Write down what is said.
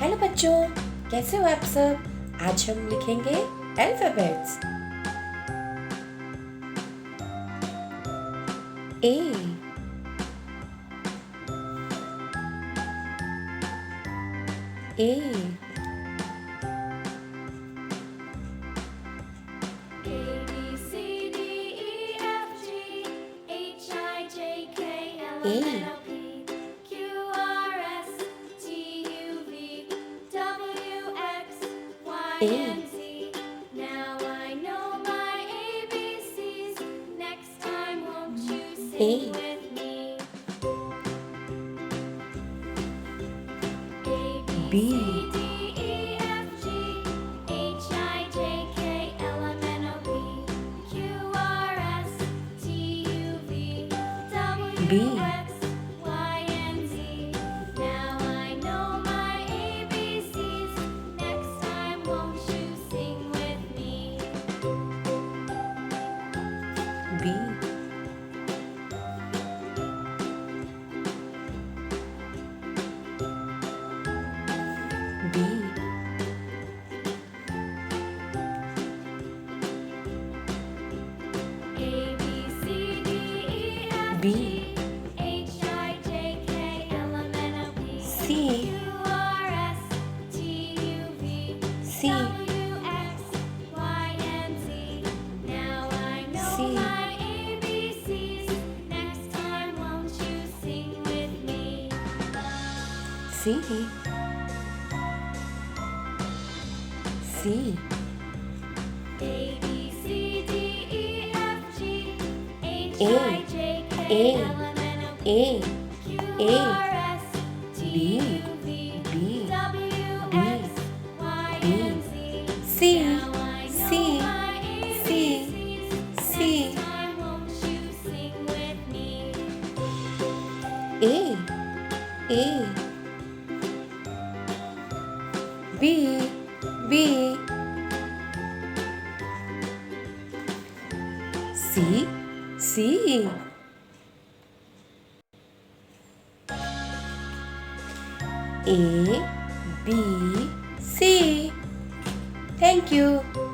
Hello बच्चों, कैसे हो आप सब। आज हम लिखेंगे alphabets. A A A A Now I know my ABCs. Next time, won't you sing A with me? A, B, C, B D, E, F, G, H, I, J, K, L, M, N, O, P, Q, R, S, T, U, V, W, B X, Y, and Z. Now I know my ABCs. Next time, won't you sing with me? B B A, B, C, D, E, F, B G, H, I, J, K, L, M, N, O, P, C Q, R, S, T, U, V, C W, X, Y, and Z. Now I know C my ABCs. Next time, won't you sing with me? C C A, B, C, D, E, F, G, H, A I, J, K, A L, M, N, O, P, A Q, A R, S, T, B U, V, B W, B X, Y, B and Z. C Now I know C my C ABCs. C Next time, won't you sing with me? A A B B C C A B C. Thank you.